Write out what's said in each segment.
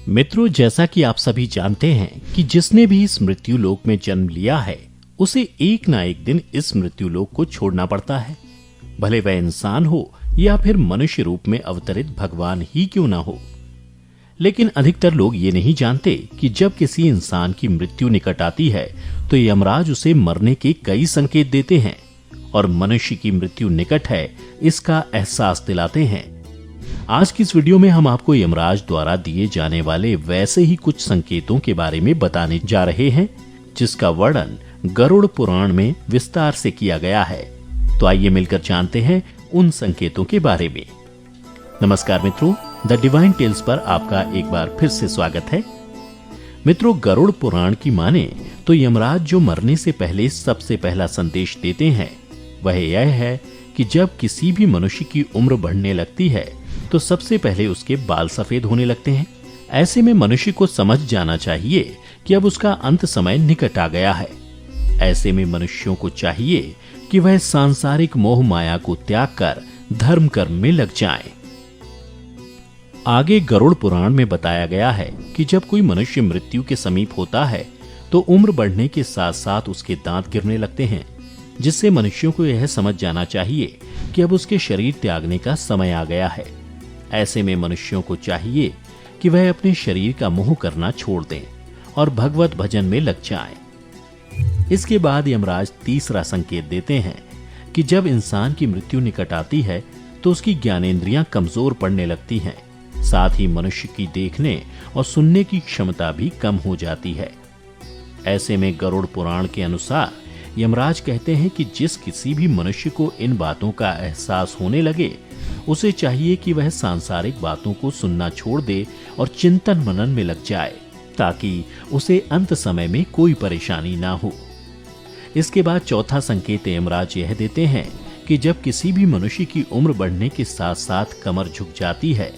मित्रों, जैसा कि आप सभी जानते हैं कि जिसने भी इस मृत्यु लोक में जन्म लिया है उसे एक ना एक दिन इस मृत्यु लोक को छोड़ना पड़ता है। भले वह इंसान हो या फिर मनुष्य रूप में अवतरित भगवान ही क्यों ना हो। लेकिन अधिकतर लोग ये नहीं जानते कि जब किसी इंसान की मृत्यु निकट आती है तो यमराज उसे मरने के कई संकेत देते हैं और मनुष्य की मृत्यु निकट है इसका एहसास दिलाते हैं। आज की इस वीडियो में हम आपको यमराज द्वारा दिए जाने वाले वैसे ही कुछ संकेतों के बारे में बताने जा रहे हैं जिसका वर्णन गरुड़ पुराण में विस्तार से किया गया है। तो आइए मिलकर जानते हैं उन संकेतों के बारे में। नमस्कार मित्रों, द डिवाइन टेल्स पर आपका एक बार फिर से स्वागत है। मित्रों, गरुड़ पुराण की माने तो यमराज जो मरने से पहले सबसे पहला संदेश देते हैं वह यह है कि जब किसी भी मनुष्य की उम्र बढ़ने लगती है तो सबसे पहले उसके बाल सफेद होने लगते हैं। ऐसे में मनुष्य को समझ जाना चाहिए कि अब उसका अंत समय निकट आ गया है। ऐसे में मनुष्यों को चाहिए कि वह सांसारिक मोह माया को त्याग कर धर्म कर्म में लग जाएं। आगे गरुड़ पुराण में बताया गया है कि जब कोई मनुष्य मृत्यु के समीप होता है तो उम्र बढ़ने के साथ साथ उसके दांत गिरने लगते हैं, जिससे मनुष्यों को यह समझ जाना चाहिए कि अब उसके शरीर त्यागने का समय आ गया है। ऐसे में मनुष्यों को चाहिए कि वह अपने शरीर का मोह करना छोड़ दें और भगवत भजन में लग जाएं। इसके बाद यमराज तीसरा संकेत देते हैं कि जब इंसान की मृत्यु निकट आती है तो उसकी ज्ञानेंद्रियां कमजोर पड़ने लगती हैं, साथ ही मनुष्य की देखने और सुनने की क्षमता भी कम हो जाती है। ऐसे में गरुड़ पुराण के अनुसार यमराज कहते हैं कि जिस किसी भी मनुष्य को इन बातों का एहसास होने लगे उसे चाहिए कि वह सांसारिक बातों को सुनना छोड़ दे और चिंतन मनन में लग जाए ताकि उसे अंत समय में कोई परेशानी ना हो। इसके बाद चौथा संकेत यमराज यह देते हैं कि जब किसी भी मनुष्य की उम्र बढ़ने के साथ साथ कमर झुक जाती है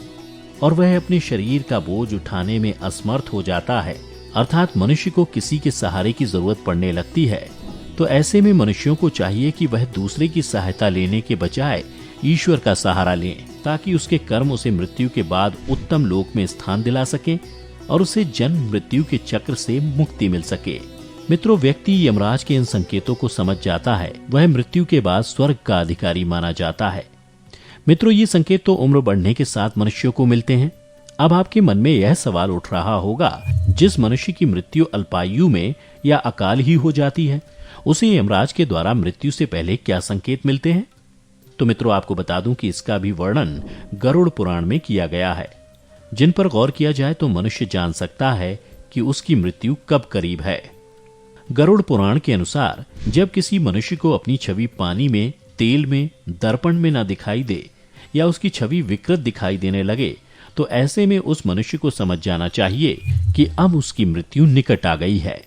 और वह अपने शरीर का बोझ उठाने में असमर्थ हो जाता है, अर्थात मनुष्य को किसी के सहारे की जरूरत पड़ने लगती है, तो ऐसे में मनुष्यों को चाहिए कि वह दूसरे की सहायता लेने के बजाय ईश्वर का सहारा लें ताकि उसके कर्म उसे मृत्यु के बाद उत्तम लोक में स्थान दिला सके और उसे जन्म मृत्यु के चक्र से मुक्ति मिल सके। मित्रों, व्यक्ति यमराज के इन संकेतों को समझ जाता है वह मृत्यु के बाद स्वर्ग का अधिकारी माना जाता है। मित्रों, ये संकेत तो उम्र बढ़ने के साथ मनुष्यों को मिलते हैं। अब आपके मन में यह सवाल उठ रहा होगा, जिस मनुष्य की मृत्यु अल्पायु में या अकाल ही हो जाती है उसे यमराज के द्वारा मृत्यु से पहले क्या संकेत मिलते हैं? तो मित्रों, आपको बता दूं कि इसका भी वर्णन गरुड़ पुराण में किया गया है, जिन पर गौर किया जाए तो मनुष्य जान सकता है कि उसकी मृत्यु कब करीब है। गरुड़ पुराण के अनुसार जब किसी मनुष्य को अपनी छवि पानी में, तेल में, दर्पण में न दिखाई दे या उसकी छवि विकृत दिखाई देने लगे तो ऐसे में उस मनुष्य को समझ जाना चाहिए कि अब उसकी मृत्यु निकट आ गई है।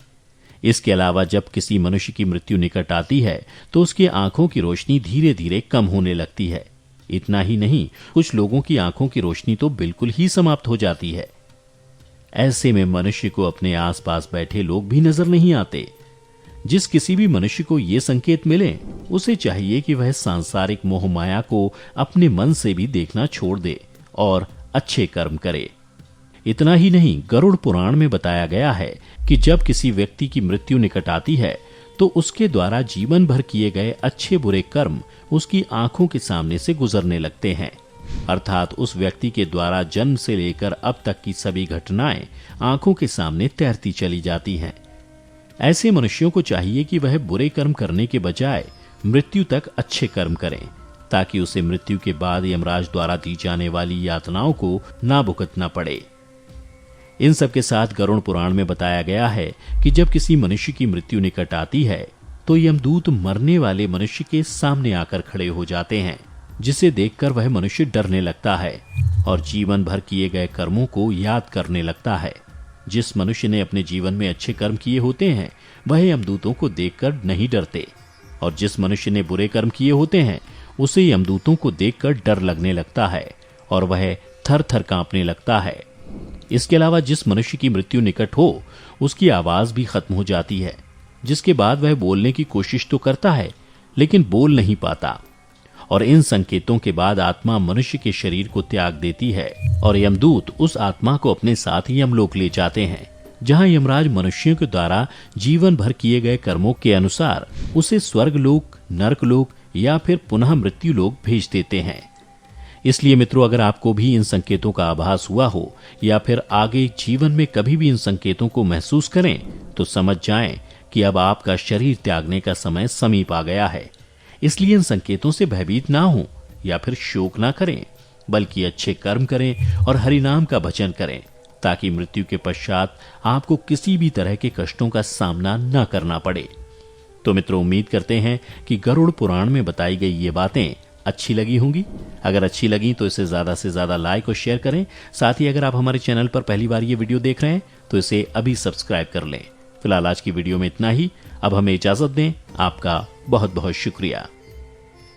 इसके अलावा जब किसी मनुष्य की मृत्यु निकट आती है तो उसकी आंखों की रोशनी धीरे धीरे कम होने लगती है। इतना ही नहीं, कुछ लोगों की आंखों की रोशनी तो बिल्कुल ही समाप्त हो जाती है। ऐसे में मनुष्य को अपने आसपास बैठे लोग भी नजर नहीं आते। जिस किसी भी मनुष्य को ये संकेत मिले उसे चाहिए कि वह सांसारिक मोह माया को अपने मन से भी देखना छोड़ दे और अच्छे कर्म करे। इतना ही नहीं, गरुड़ पुराण में बताया गया है कि जब किसी व्यक्ति की मृत्यु निकट आती है तो उसके द्वारा जीवन भर किए गए अच्छे बुरे कर्म उसकी आंखों के सामने से गुजरने लगते हैं, अर्थात उस व्यक्ति के द्वारा जन्म से लेकर अब तक की सभी घटनाएं आंखों के सामने तैरती चली जाती हैं। ऐसे मनुष्यों को चाहिए कि वह बुरे कर्म करने के बजाय मृत्यु तक अच्छे कर्म करें ताकि उसे मृत्यु के बाद यमराज द्वारा दी जाने वाली यातनाओं को ना भुगतना पड़े। इन सब के साथ गरुड़ पुराण में बताया गया है कि जब किसी मनुष्य की मृत्यु निकट आती है तो यमदूत मरने वाले मनुष्य के सामने आकर खड़े हो जाते हैं, जिसे देखकर वह मनुष्य डरने लगता है और जीवन भर किए गए कर्मों को याद करने लगता है। जिस मनुष्य ने अपने जीवन में अच्छे कर्म किए होते हैं वह यमदूतों को देखकर नहीं डरते, और जिस मनुष्य ने बुरे कर्म किए होते हैं उसे यमदूतों को देखकर डर लगने लगता है और वह थर थर कांपने लगता है। इसके अलावा जिस मनुष्य की मृत्यु निकट हो उसकी आवाज भी खत्म हो जाती है, जिसके बाद वह बोलने की कोशिश तो करता है लेकिन बोल नहीं पाता और इन संकेतों के बाद आत्मा मनुष्य के शरीर को त्याग देती है और यमदूत उस आत्मा को अपने साथ यमलोक ले जाते हैं, जहां यमराज मनुष्यों के द्वारा जीवन भर किए गए कर्मों के अनुसार उसे स्वर्गलोक, नरकलोक या फिर पुनः मृत्यु लोक भेज देते हैं। इसलिए मित्रों, अगर आपको भी इन संकेतों का आभास हुआ हो या फिर आगे जीवन में कभी भी इन संकेतों को महसूस करें तो समझ जाएं कि अब आपका शरीर त्यागने का समय समीप आ गया है। इसलिए इन संकेतों से भयभीत ना हो या फिर शोक ना करें, बल्कि अच्छे कर्म करें और हरिनाम का भजन करें, ताकि मृत्यु के पश्चात आपको किसी भी तरह के कष्टों का सामना न करना पड़े। तो मित्रों, उम्मीद करते हैं कि गरुड़ पुराण में बताई गई ये बातें अच्छी लगी होंगी। अगर अच्छी लगी तो इसे ज्यादा से ज्यादा लाइक और शेयर करें। साथ ही अगर आप हमारे चैनल पर पहली बार ये वीडियो देख रहे हैं तो इसे अभी सब्सक्राइब कर लें। फिलहाल आज की वीडियो में इतना ही। अब हमें इजाजत दें। आपका बहुत बहुत शुक्रिया।